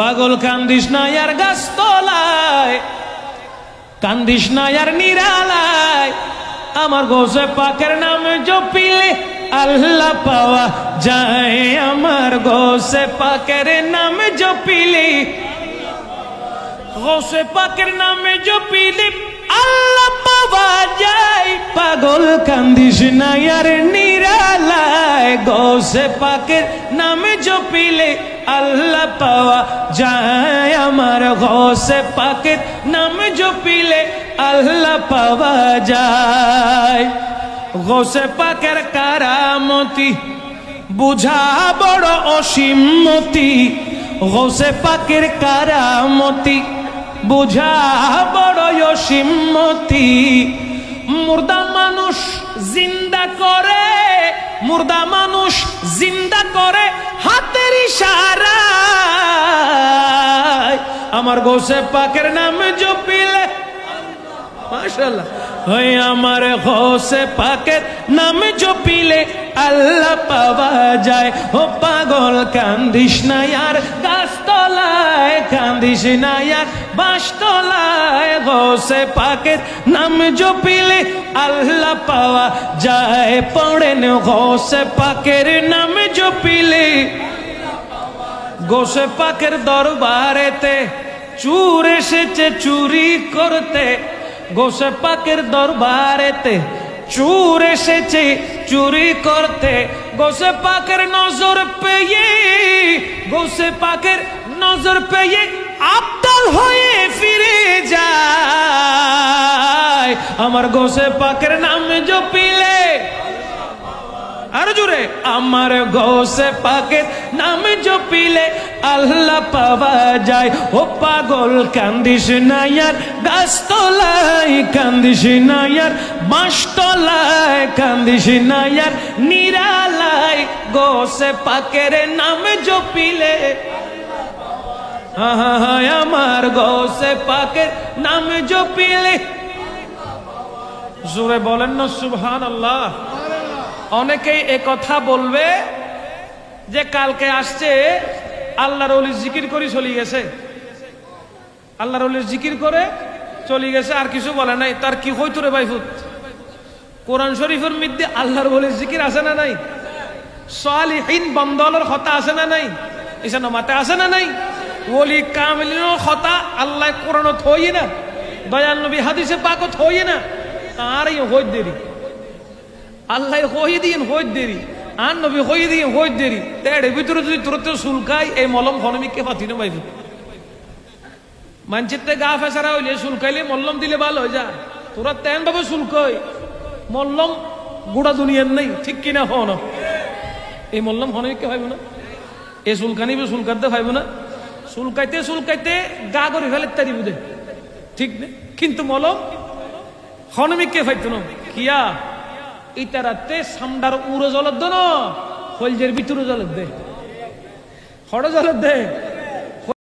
পাগল কান্দিস না আর গাছতলায়, কান্দিস না আর নিরালায়, আমার গোসে পাকের নামে জপিলে আল্লাহ পাওয়া যায়। আমার গোসে পাকের নামে জপিলে, গোসে পাকের নামে জপিলে আল্লাহ পাওয়া যায়। পাগল কান্দিস না আর নিরালায়, গোসে পাকের নামে জপিলে আল্লাহ পাওয়া যায়। আমার গোসে পাকের নামে জপিলে আল্লাহ পাওয়া যায়। গোসে পাকের কারামতি বুঝা বড় অসীমতি, গোসে পাকের কারামতি বুঝা বড় অসীমতি। মুর্দা মানুষ জিন্দা করে, মুর্দা মানুষ জিন্দা করে হাতের ইশারায়। আমার গোসে পাকের নামে জপিলে মাশাআল্লাহ, ওই আমার গোসে পাকের নামে জপিলে আল্লাহ পাওয়া যায়। ও পাগল কান্দিস না আর গাছতলায়, কান্দিস না আর বাঁশতলায়, গোসে পাকের নামে জপিলে আল্লাহ পাওয়া যায়। পড়েন গোসে পাকের নামে জপিলে, গোসে পাকের দরবারেতে চোর এসেছে চুরি করতে, গোসে পাকের দরবারেতে চোর এসেছে চুরি করতে। গোসে পাকের নজর পেয়ে, গোসে পাকের নজর পেয়ে আব্দাল হয়ে ফিরে যায়। আমার গোসে পাকের নামে জপিলে আর জোরে, আমার গোসে পাকের নামে জপিলে আল্লাহ পাওয়া যায়। ও পাগল কান্দিস না আর গাছতলায়, কান্দিস না আর বাঁশতলায়, কান্দিস না আর নিরালায়, গোসে পাকের নামে জপিলে আমার গোসে পাকের নামে জপিলে। জোরে বলেন না সুবহানাল্লাহ। অনেকেই এ কথা বলবে যে কালকে আসছে আল্লাহর ওলি জিকির করে চলে গেছে, আল্লাহর ওলি জিকির করে চলে গেছে, আর কিছু বলে নাই। তার কি হইতো রে ভাইফুত? কোরআন শরীফের মধ্যে আল্লাহর ওলির জিকির আছে না নাই? সালিহিন বান্দাদের কথা আছে না নাই? এসব মাতে আছে না নাই? ওলি কামিলিনের কথা আল্লাহ কোরআনত হই না, দয়াল নবী হাদিসে পাকত হই না, আর এই হই দেরি আল্লাহ হই দিন হই দেরি, আর নবী হই দিন হই দেরি। তেড়ে ভিতরে যদি তুরতে সুলকাই এই মলম হনমিককে পাতি না ভাই। মানচিত্রে গা ফেসারা হইলে সুলকাইলে মল্লম দিলে ভালো হয়ে যা। তোরা তেন ভাবে সুলকাই মল্লম গুড়া দুনিয়ার নেই, ঠিক কিনা হন? এই মল্লম হনমিককে ভাইব না, এ সুলকানি সুলকাতে ভাইব না। সুলকাইতে সুলকাইতে গা করে ফেলে তারি বুঝে, ঠিক না? কিন্তু মলম হনমিককে ফাইতো না কিয়া ইতারাতে সামডার উড়ো জলত দো না, হলজের ভিতরে জলত দে, হড় জলত দে।